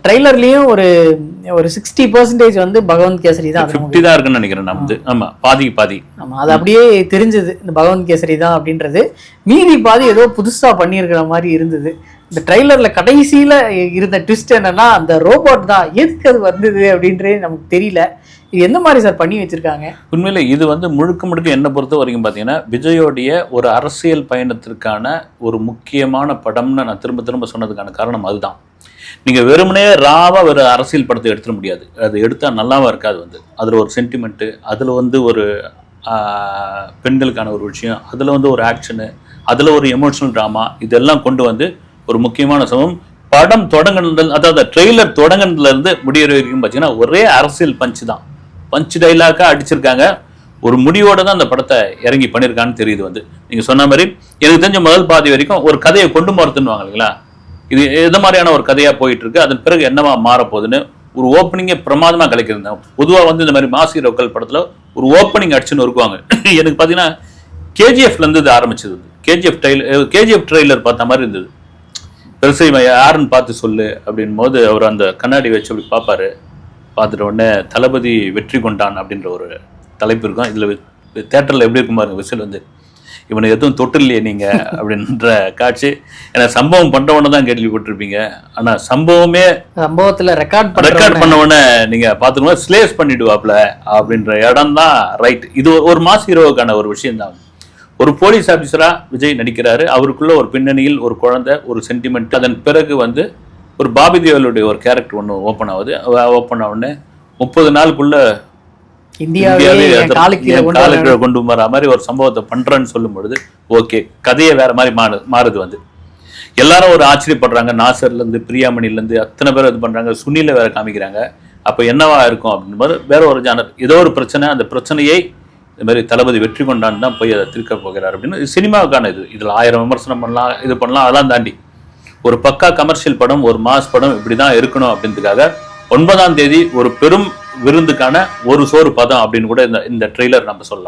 ட்ரெய்லர்லயும் ஒரு ஒரு 60% வந்து பகவந்த் கேசரி தான். 50 தான் இருக்குன்னு நினைக்கிறேன் நான் வந்து. ஆமா, பாதி. ஆமா, அது அப்படியே தெரிஞ்சது இந்த பகவந்த் கேசரி தான் அப்படின்றது. மீதி பாதி ஏதோ புதுசா பண்ணியிருக்கிற மாதிரி இருந்தது. இந்த ட்ரெய்லர்ல கடைசியில இருந்த ட்விஸ்ட் என்னன்னா, அந்த ரோபோட் தான் எதுக்கு அது வந்தது அப்படின்றே நமக்கு தெரியல. இது எந்த மாதிரி சார் பண்ணி வச்சிருக்காங்க? உண்மையில இது வந்து முழுக்க என்னை பொறுத்த வரைக்கும் பார்த்தீங்கன்னா, விஜயோடைய ஒரு அரசியல் பயணத்திற்கான ஒரு முக்கியமான படம்னு நான் திரும்ப சொன்னதுக்கான காரணம் அதுதான். நீங்கள் வெறுமனே ராவா ஒரு அரசியல் படத்தை எடுத்துட முடியாது. அது எடுத்தால் நல்லாவும் இருக்காது. வந்து அதில் ஒரு சென்டிமெண்ட்டு, அதில் வந்து ஒரு பெண்களுக்கான ஒரு விஷயம், அதில் வந்து ஒரு ஆக்ஷனு, அதில் ஒரு எமோஷனல் ட்ராமா, இதெல்லாம் கொண்டு வந்து ஒரு முக்கியமான சமம் படம் தொடங்கினது, அதாவது ட்ரெய்லர் தொடங்கினதுலேருந்து முடிகிற வரைக்கும் பார்த்தீங்கன்னா ஒரே அரசியல் பஞ்ச் டைலாக்காக அடிச்சிருக்காங்க. ஒரு முடிவோடு தான் அந்த படத்தை இறங்கி பண்ணியிருக்கான்னு தெரியுது. வந்து நீங்கள் சொன்ன மாதிரி எனக்கு தெரிஞ்ச முதல் பாதி வரைக்கும் ஒரு கதையை கொண்டு போகிறதுன்னு இல்லைங்களா, இது எது மாதிரியான ஒரு கதையாக போயிட்டு இருக்கு, அதன் பிறகு என்னவா மாறப்போகுதுன்னு ஒரு ஓப்பனிங்கே பிரமாதமாக கலைக்கிறாங்க. பொதுவாக வந்து இந்த மாதிரி மாசி ரோக்கல் படத்தில் ஒரு ஓப்பனிங் அடிச்சுன்னு இருக்குவாங்க. எனக்கு பார்த்தீங்கன்னா கேஜிஎஃப்லேருந்து இது ஆரம்பிச்சது. கேஜிஎஃப் ட்ரெய்லர் பார்த்த மாதிரி இருந்தது. பெருசு யாருன்னு பார்த்து சொல்லு அப்படின் போது அவர் அந்த கண்ணாடி வச்சு அப்படி பார்ப்பாரு. பார்த்துட்ட உடனே தளபதி வெற்றி கொண்டான் அப்படின்ற ஒரு தலைப்பு இருக்கும். இதில் தேட்டரில் எப்படி இருக்கும் பாருங்க, விசில் வந்து இவனை எதுவும் தொட்டில்லையே நீங்கள் அப்படின்ற காட்சி. ஏன்னா சம்பவம் பண்ணுறவொன்னே தான் கேள்விப்பட்டிருப்பீங்க. ஆனால் சம்பவத்தில் ரெக்கார்ட் பண்ண உடனே நீங்கள் பார்த்துக்கணும் ஸ்லேஸ் பண்ணிடுவாப்ல அப்படின்ற இடம் தான் ரைட். இது ஒரு மாஸ் ஹீரோவுக்கான ஒரு விஷயம் தான். ஒரு போலீஸ் ஆஃபீஸராக விஜய் நடிக்கிறாரு. அவருக்குள்ள ஒரு பின்னணியில் ஒரு குழந்தை, ஒரு சென்டிமெண்ட். அதன் பிறகு வந்து ஒரு பாபி தேவலுடைய ஒரு கேரக்டர் ஒன்று ஓப்பன் ஆகுது. ஓப்பன் ஆகுன்னு 30 நாளுக்குள்ள இந்தியாவே காலுக்கு கொண்டு வர மாதிரி ஒரு சம்பவத்தை பண்றேன்னு சொல்லும் பொழுது ஓகே, கதையை வேற மாதிரி மாறுது. வந்து எல்லாரும் ஒரு ஆச்சரியப்படுறாங்க. நாசர்லேருந்து பிரியாமணிலேருந்து அத்தனை பேர் இது பண்றாங்க. சுனில வேற காமிக்கிறாங்க. அப்போ என்னவா இருக்கும் அப்படின்னு போது வேற ஒரு ஜானர், ஏதோ ஒரு பிரச்சனை, அந்த பிரச்சனையை இந்த மாதிரி தளபதி வெற்றி கொண்டான்னு தான் போய் அதை திருக்க போகிறார் அப்படின்னு சினிமாவுக்கான இதில் 1000 விமர்சனம் பண்ணலாம், இது பண்ணலாம். அதெல்லாம் தாண்டி ஒரு பக்கா கமர்ஷியல் படம், ஒரு மாஸ் படம் இப்படி தான் இருக்கணும் அப்படின்றதுக்காக 9ஆம் தேதி ஒரு பெரும் விருந்துக்கான ஒரு சோறு பதம் அப்படின்னு கூட இந்த ட்ரெய்லர் நம்ம சொல்லலாம்.